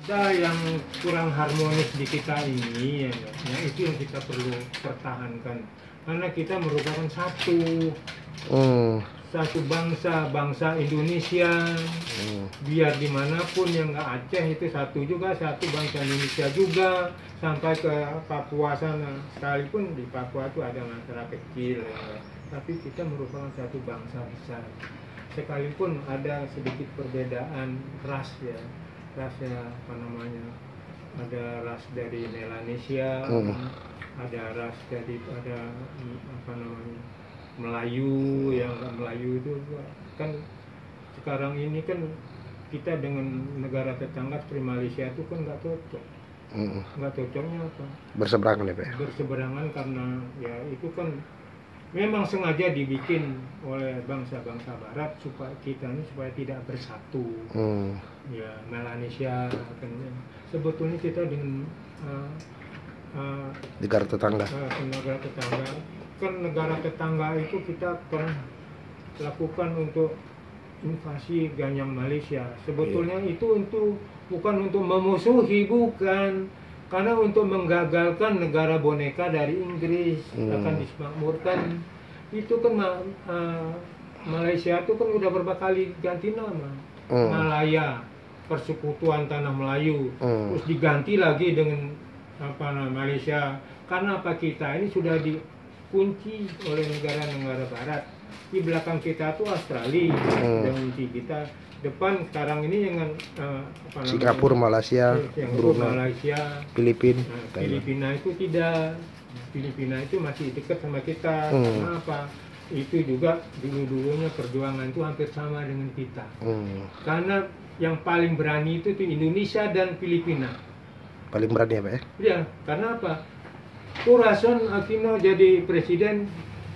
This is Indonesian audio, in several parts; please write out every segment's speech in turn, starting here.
ada yang kurang harmonis di kita ini ya, ya itu yang kita perlu pertahankan karena kita merupakan satu bangsa Indonesia. Biar dimanapun yang nggak Aceh itu satu bangsa Indonesia juga, sampai ke Papua sana, sekalipun di Papua itu ada masyarakat kecil ya. Tapi kita merupakan satu bangsa besar sekalipun ada sedikit perbedaan ras ya, apa namanya, ada ras dari Melanesia, ada ras dari apa namanya Melayu, yang Melayu itu kan sekarang ini kan kita dengan negara tetangga seperti Malaysia itu kan nggak cocok. Nggak cocoknya apa? Berseberangan ya Pak? Berseberangan karena ya itu kan memang sengaja dibikin oleh bangsa-bangsa Barat supaya kita ini supaya tidak bersatu. Ya Melanesia kan sebetulnya kita dengan negara tetangga. Negara tetangga kan negara tetangga itu kita pernah lakukan untuk invasi Ganyang Malaysia. Sebetulnya itu bukan untuk memusuhi, bukan, karena untuk menggagalkan negara boneka dari Inggris akan disemakmurkan. Itu kan Malaysia itu kan udah berapa kali ganti nama, Malaya, Persekutuan Tanah Melayu, terus diganti lagi dengan apa nama Malaysia. Karena apa, kita ini sudah dikunci oleh negara-negara Barat. Di belakang kita tuh Australia, dan kunci kita. Depan sekarang ini dengan Singapura, Malaysia, Brunei, Malaysia, Filipina itu tidak. Filipina itu masih dekat sama kita. Karena apa? Itu juga dulu-dulunya perjuangan itu hampir sama dengan kita. Karena yang paling berani itu Indonesia dan Filipina. Paling berani ya Pak ya? Ya, karena apa? Corazon Aquino jadi presiden,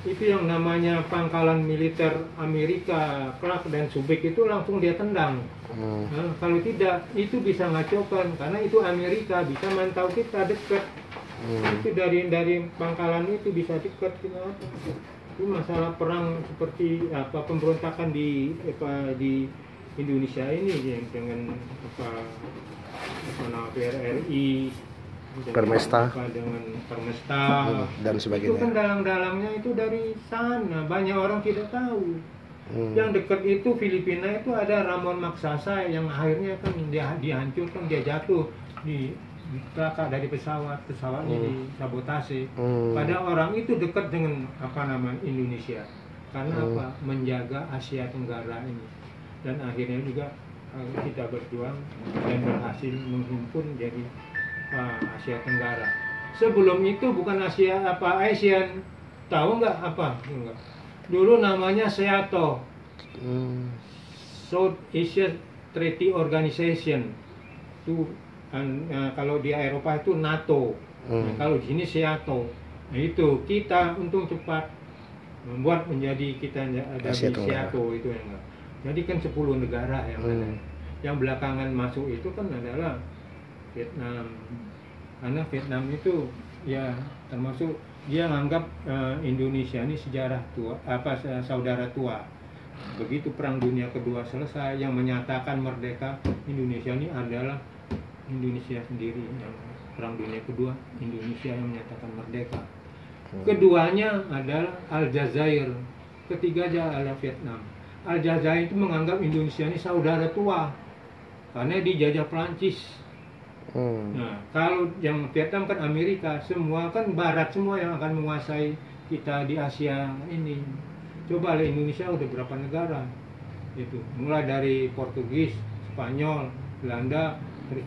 itu yang namanya pangkalan militer Amerika, Clark dan Subic itu langsung dia tendang. Nah, kalau tidak, itu bisa ngacaukan karena itu Amerika bisa mantau kita dekat. Itu dari pangkalan itu bisa dekat kita. Itu masalah perang seperti apa pemberontakan di Indonesia ini dengan PRRI, Permesta, dengan Permesta dan sebagainya. Itu kan dalang-dalangnya itu dari sana, banyak orang tidak tahu. Yang dekat itu Filipina itu ada Ramon Magsaysay yang akhirnya kan dia dihancurkan, dia jatuh di kelakar dari pesawatnya disabotase. Pada orang itu dekat dengan apa nama Indonesia, karena apa, menjaga Asia Tenggara ini. Dan akhirnya juga kita berjuang dan berhasil menghimpun jadi Asia Tenggara. Sebelum itu bukan ASEAN, tahu nggak apa? Enggak. Dulu namanya SEATO, South Asia Treaty Organization. Itu kalau di Eropa itu NATO. Nah, kalau di sini SEATO. Nah, itu kita untung cepat membuat menjadi kita ada di SEATO itu ya enggak. Jadi kan 10 negara yang ada. Yang belakangan masuk itu kan adalah Vietnam, karena Vietnam itu ya termasuk dia menganggap Indonesia ini sejarah tua, saudara tua. Begitu Perang Dunia Kedua selesai, yang menyatakan merdeka Indonesia ini adalah Indonesia sendiri. Yang Perang Dunia Kedua, Indonesia yang menyatakan merdeka. Keduanya adalah Aljazair, ketiga adalah Vietnam. Aljazair itu menganggap Indonesia ini saudara tua karena dijajah Perancis. Nah, kalau yang Vietnam kan Amerika, semua kan Barat semua yang akan menguasai kita di Asia ini. Coba lihat Indonesia udah berapa negara itu, mulai dari Portugis, Spanyol, Belanda, terus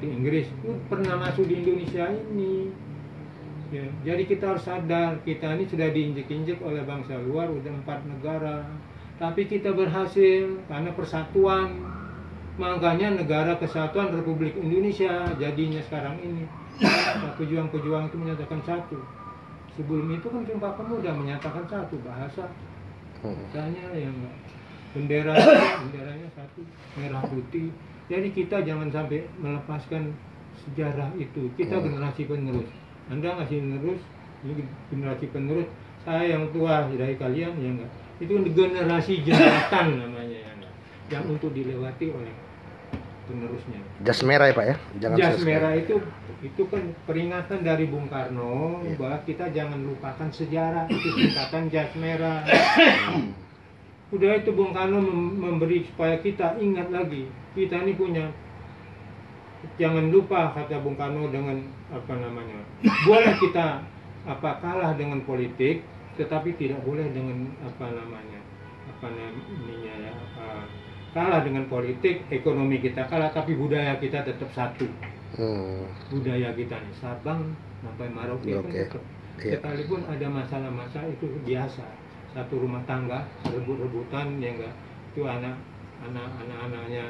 Inggris itu pernah masuk di Indonesia ini. Ya, jadi kita harus sadar kita ini sudah diinjek-injek oleh bangsa luar, udah 4 negara, tapi kita berhasil karena persatuan. Makanya Negara Kesatuan Republik Indonesia jadinya sekarang ini. Pejuang-pejuang itu menyatakan satu. Sebelum itu kan Sumpah Pemuda menyatakan satu bahasa. Misalnya yang benderanya satu, merah putih. Jadi kita jangan sampai melepaskan sejarah itu. Kita generasi penerus. Anda ngasih penerus, ini generasi penerus. Saya yang tua dari kalian ya enggak. Itu generasi jembatan namanya ya enggak. Yang untuk dilewati oleh penerusnya. Jas merah ya Pak ya, jangan Jas sesekali. merah itu kan peringatan dari Bung Karno Iya. bahwa kita jangan lupakan sejarah, itu singkatan jas merah. Udah itu Bung Karno memberi supaya kita ingat lagi, kita ini punya, jangan lupa kata Bung Karno dengan apa namanya, boleh kita kalah dengan politik, tetapi tidak boleh dengan kalah dengan politik, ekonomi kita kalah, tapi budaya kita tetap satu. Budaya kita nih Sabang sampai Merauke kan tetap. Iya. Sekalipun ada masalah-masalah itu biasa. Satu rumah tangga rebut-rebutan ya enggak, itu anak-anaknya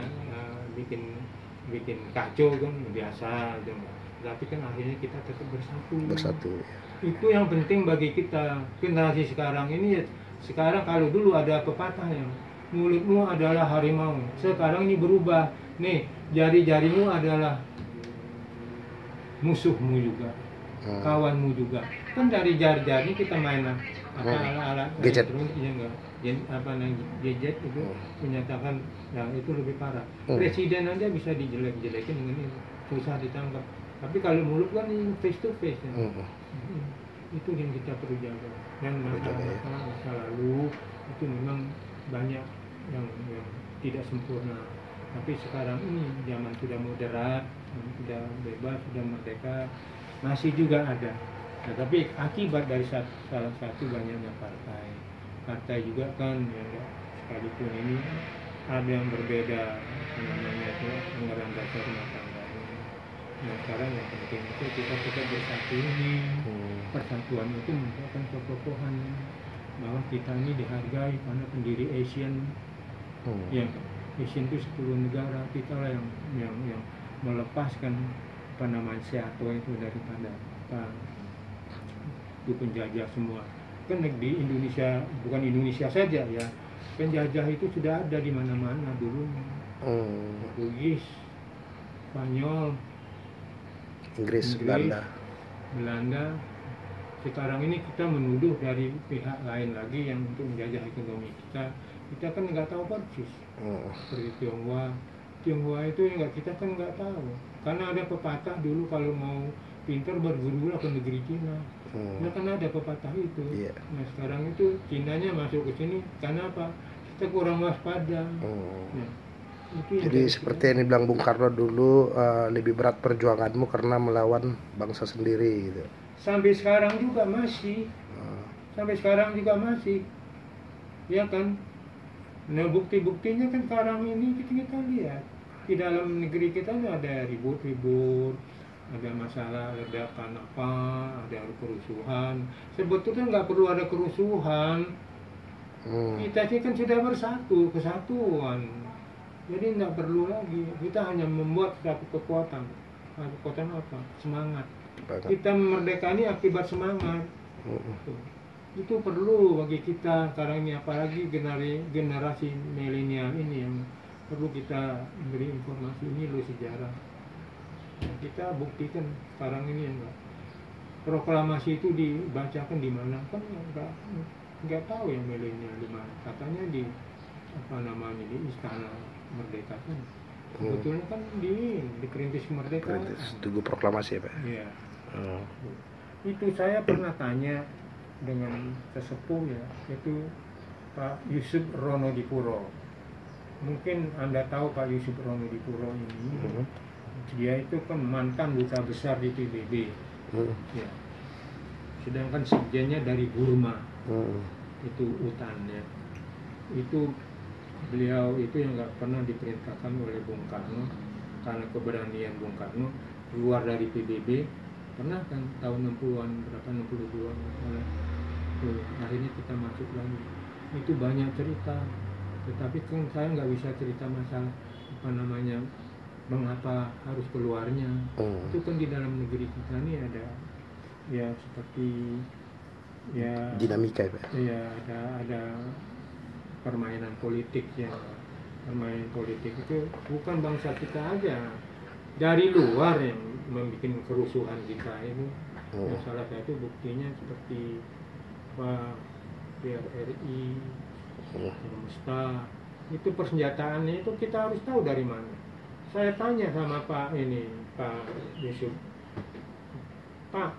bikin kacau kan biasa gitu. Tapi kan akhirnya kita tetap bersatu. Itu yang penting bagi kita generasi sekarang ini. Sekarang kalau dulu ada pepatahnya, mulutmu adalah harimau. Sekarang ini berubah. Nih, jari-jarimu adalah musuhmu juga, kawanmu juga. Kan dari jari-jari kita main alat gadget. elektronik ya enggak. Gadget itu menyatakan yang itu lebih parah. Presiden aja bisa dijelek-jelekin dengan itu, susah ditangkap. Tapi kalau mulut kan face to face ya. Itu yang kita perlu jaga. Dan masa lalu itu memang banyak yang tidak sempurna. Tapi sekarang ini zaman sudah moderat, sudah bebas, sudah merdeka, masih juga ada. Nah, tapi akibat dari salah satu banyaknya partai juga kan ya, sekalipun ini ada yang berbeda namanya itu anggaran dasar rumah tangga. Nah sekarang yang penting itu kita tetap bersatu ini. Persatuan itu merupakan kekokohan bahwa kita ini dihargai karena pendiri Asian. Yang Asian itu 10 negara, kita lah yang melepaskan Seato itu daripada itu penjajah semua. Kan di Indonesia, bukan Indonesia saja ya, penjajah itu sudah ada di mana-mana dulu. Portugis, Spanyol, Inggris, Belanda. Sekarang ini kita menuduh dari pihak lain lagi yang untuk menjajah ekonomi kita. Kita kan nggak tahu persis. Seperti Tionghoa itu kita kan nggak tahu. Karena ada pepatah dulu kalau mau pintar bergurulah ke negeri Cina. Nah kan ada pepatah itu. Yeah. Nah sekarang itu Cinanya masuk ke sini karena apa? Kita kurang waspada. Nah, jadi seperti yang dibilang Bung Karno dulu, lebih berat perjuanganmu karena melawan bangsa sendiri gitu. Sampai sekarang juga masih. Ya kan? Nah bukti-buktinya kan sekarang ini kita lihat di dalam negeri kita ada ribut-ribut, ada masalah ledakan ada kerusuhan. Sebetulnya nggak perlu ada kerusuhan. Kita sih kan sudah bersatu, kesatuan. Jadi nggak perlu lagi. Kita hanya membuat satu kekuatan. Kekuatan apa? Semangat. Kita merdeka ini akibat semangat. Itu perlu bagi kita sekarang ini, apalagi generasi milenial ini yang perlu kita beri informasi ini loh sejarah. Kita buktikan sekarang ini enggak. Proklamasi itu dibacakan di mana kan enggak tahu yang milenial di mana. Katanya di di Istana Merdeka kan. Sebetulnya kan di Perintis Kemerdekaan. Tugu proklamasi ya Pak? Iya. Itu saya pernah tanya dengan sesepuh ya, itu Pak Yusuf Ronodipuro. Mungkin Anda tahu Pak Yusuf Ronodipuro ini. Dia itu kan mantan duta besar di PBB. Ya. Sedangkan sekjennya dari Burma. Itu UTAN ya. Itu beliau itu yang nggak pernah diperintahkan oleh Bung Karno karena keberanian Bung Karno keluar dari PBB. Pernah kan tahun 60-an berapa 62 akhirnya kita masuk lagi. Itu banyak cerita, tetapi kan saya nggak bisa cerita masalah mengapa harus keluarnya. Itu kan di dalam negeri kita ini ada ya seperti ya dinamika ya Pak? Ya ada permainan politik ya. Permainan politik itu bukan bangsa kita aja, dari luar yang membuat kerusuhan kita ini. Ya, salah satu buktinya seperti PRRI, Musta, itu persenjataannya itu kita harus tahu dari mana. Saya tanya sama Pak Yusuf, Pak,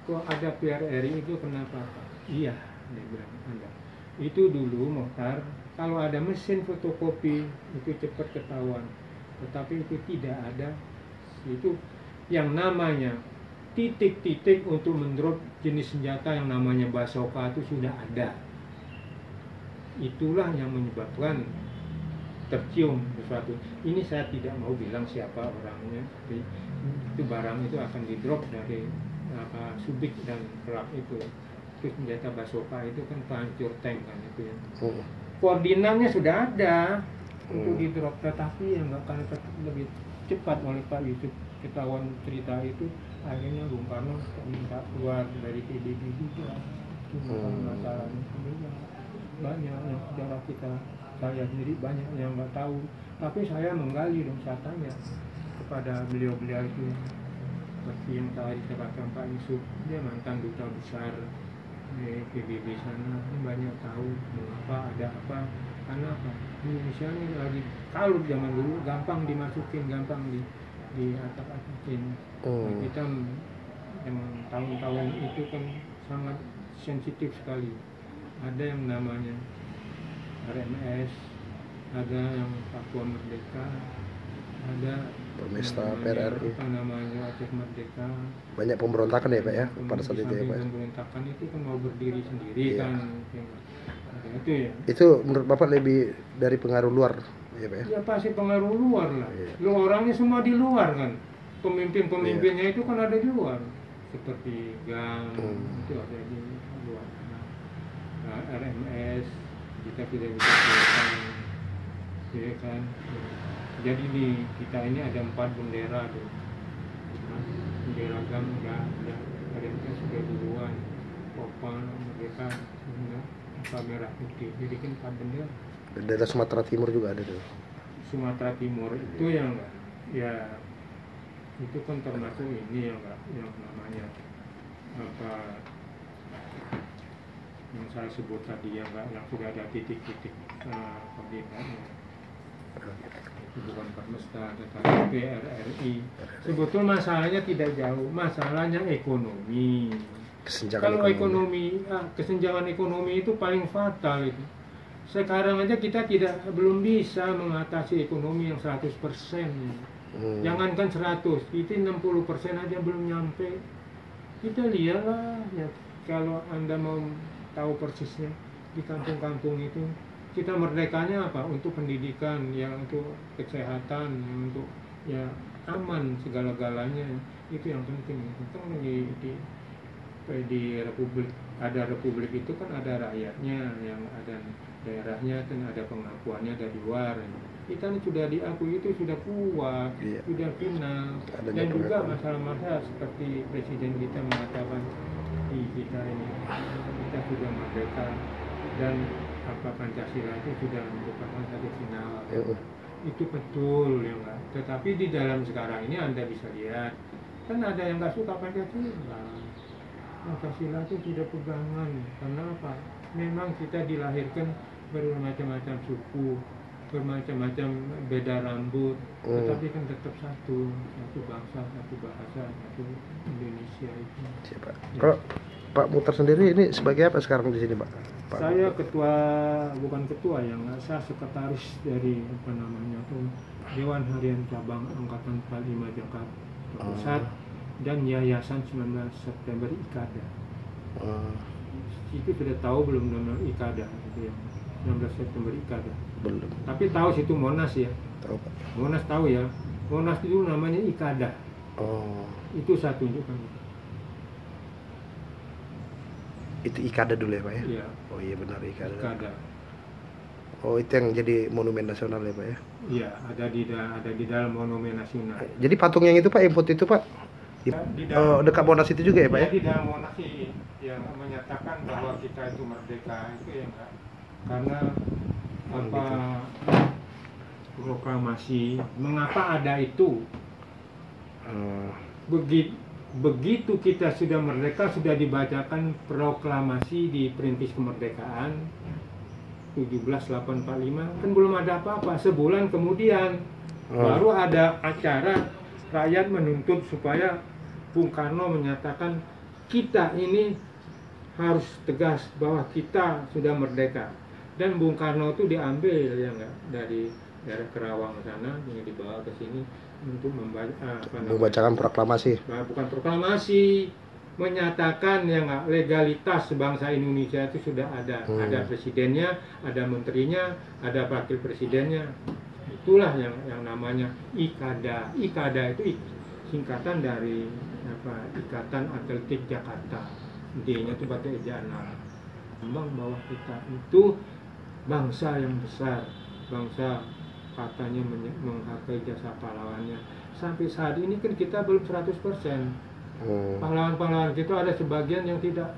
kok ada PRRI itu kenapa Pak? Iya, dia bilang ada. Itu dulu Mohtar, kalau ada mesin fotokopi itu cepat ketahuan, tetapi itu tidak ada. Itu yang namanya titik-titik untuk mendrop jenis senjata yang namanya basoka itu sudah ada. Itulah yang menyebabkan tercium sesuatu. Ini saya tidak mau bilang siapa orangnya, tapi itu barang itu akan di-drop dari Subic dan Klak itu. Terus senjata basoka itu kan penghancur tank kan itu ya. Koordinatnya sudah ada untuk di-drop, tetapi yang nggak akan lebih cepat oleh Pak Yusuf ketahuan cerita itu. Akhirnya Bung Karno minta keluar dari PBB juga. Itu masalahnya. Banyak yang saudara kita, saya sendiri banyak yang nggak tahu, tapi saya menggali dan saya tanya kepada beliau-beliau itu, seperti yang tadi saya katakan Pak Yusuf, dia mantan duta besar di PBB sana, dia banyak tahu mengapa ada apa, karena apa Indonesia ini lagi kalau zaman dulu gampang dimasukin, gampang di atak-atakin. Kita yang tahun-tahun itu kan sangat sensitif sekali. Ada yang namanya RMS, ada yang Papua Merdeka, ada Permesta PRRI, apa namanya Aceh Merdeka. Banyak pemberontakan ya Pak ya pada saat itu ya Pak. Pemberontakan itu kan mau berdiri sendiri kan. Itu ya. Itu menurut Bapak lebih dari pengaruh luar ya Pak ya? Ya pasti pengaruh luar lah. Lu orangnya semua di luar kan. Pemimpin-pemimpinnya itu kan ada di luar. Seperti Gang itu ada di luar. RMS kita tidak bisa kelihatan, ya kan. Jadi kita ini ada 4 bendera tuh. Bendera GAM udah RMS sudah duluan, Popang, Merdeka, merah putih. Jadi kan 4 bendera. Bendera Sumatera Timur juga ada tuh. Sumatera Timur itu yang enggak, ya itu kan termasuk ini yang enggak, yang namanya apa? Yang saya sebut tadi ya Mbak, yang sudah ada titik-titik koordinatnya. Itu bukan Permesta, tetapi PRRI. Sebetulnya masalahnya tidak jauh, masalahnya ekonomi. Kalau ekonomi, kesenjangan ekonomi itu paling fatal itu. Sekarang aja kita belum bisa mengatasi ekonomi yang 100%. Jangankan 100, itu 60% aja belum nyampe. Kita lihatlah ya, kalau Anda mau tahu persisnya di kampung-kampung itu kita merdekanya apa? Untuk pendidikan, ya untuk kesehatan, untuk ya aman segala-galanya, itu yang penting. Kan di republik, ada republik itu kan ada rakyatnya, yang ada daerahnya kan ada pengakuannya dari luar. Kita ini sudah diakui, itu sudah kuat, sudah final. Dan juga masalah-masalah seperti presiden kita mengatakan kita ini kita sudah merdeka dan Pancasila itu sudah merupakan satu final. Itu betul ya enggak. Tetapi di dalam sekarang ini Anda bisa lihat kan ada yang nggak suka Pancasila. Pancasila itu tidak pegangan. Karena apa? Memang kita dilahirkan bermacam-macam suku, bermacam-macam beda rambut, tetapi kan tetap satu bangsa, satu bahasa, satu Indonesia itu. Siapa? Kalau Pak Muhtar sendiri ini sebagai apa sekarang di sini Pak? Saya bukan ketua yang saya sekretaris dari apa namanya tuh Dewan Harian Cabang Angkatan 45 Jakarta Pusat dan Yayasan 19 September IKADA. Itu sudah tahu belum nama IKADA itu ya? 19 September IKADA. Belum. Tapi tahu situ Monas ya? Tahu Pak. Monas tahu ya? Monas itu namanya IKADA. Itu saya tunjukkan. Itu IKADA dulu ya Pak ya? Iya. Oh iya benar IKADA. IKADA. Oh itu yang jadi monumen nasional ya Pak ya? Iya, ada di dalam monumen nasional. Jadi patung yang itu Pak, yang putih itu Pak? Dekat Monas itu juga ya Pak ya? Di dalam Monas yang menyatakan bahwa kita itu merdeka itu ya enggak. Karena apa proklamasi, mengapa ada itu? Begitu kita sudah merdeka, sudah dibacakan proklamasi di Perintis Kemerdekaan 17845, kan belum ada apa-apa. Sebulan kemudian Baru ada acara rakyat menuntut supaya Bung Karno menyatakan kita ini harus tegas bahwa kita sudah merdeka. Dan Bung Karno itu diambil ya enggak dari daerah Kerawang sana, dibawa ke sini untuk membacakan proklamasi. Bukan proklamasi, menyatakan ya enggak, legalitas bangsa Indonesia itu sudah ada. Ada presidennya, ada menterinya, ada wakil presidennya. Itulah yang namanya IKADA. IKADA itu singkatan dari Ikatan Atletik Jakarta. D-nya itu pakai ejaan Arab. Memang bahwa kita itu bangsa yang besar, bangsa katanya menghargai jasa pahlawannya. Sampai saat ini kan kita belum 100%. Pahlawan-pahlawan kita ada sebagian yang tidak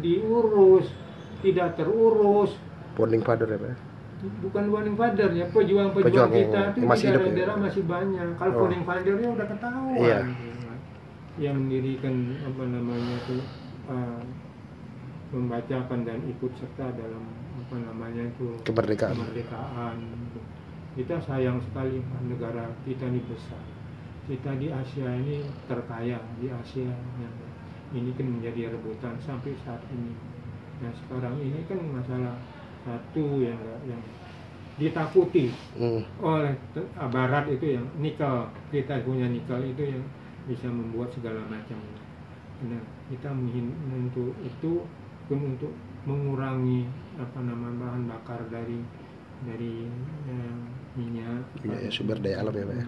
diurus, tidak terurus. Founding father ya Pak? Bukan founding father ya, pejuang-pejuang kita itu di daerah-daerah masih banyak. Kalau founding fathernya udah ketahuan. Iya. Yang mendirikan membacakan dan ikut serta dalam kemerdekaan. Kita sayang sekali negara kita ini besar. Kita di Asia ini terkaya, di Asia ini kan menjadi rebutan sampai saat ini. Nah sekarang ini kan masalah satu yang ditakuti oleh Barat itu yang nikel. Kita punya nikel itu yang bisa membuat segala macam. Nah, kita untuk itu pun untuk mengurangi bahan bakar dari minyak. Sumber daya alam ya Pak ya.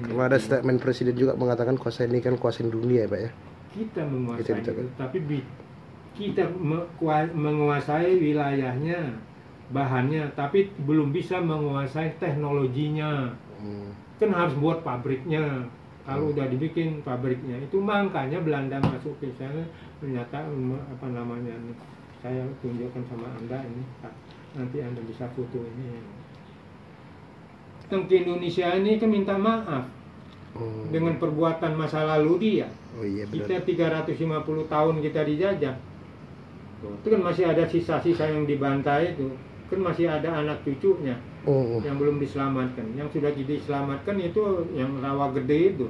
Karena ada statement presiden juga mengatakan kuasa ini kan kuasa dunia ya Pak ya. Kita menguasai itu, tapi kita menguasai wilayahnya, bahannya, tapi belum bisa menguasai teknologinya. Kan harus buat pabriknya. Kalau udah dibikin pabriknya itu, makanya Belanda masuk ke sana menyatakan saya tunjukkan sama Anda ini, nanti Anda bisa foto ini. Tentang Indonesia ini kan minta maaf dengan perbuatan masa lalu dia. Iya, kita 350 tahun kita dijajah. Itu kan masih ada sisa-sisa yang dibantai itu. Kan masih ada anak cucunya yang belum diselamatkan. Yang sudah diselamatkan itu yang rawa gede itu.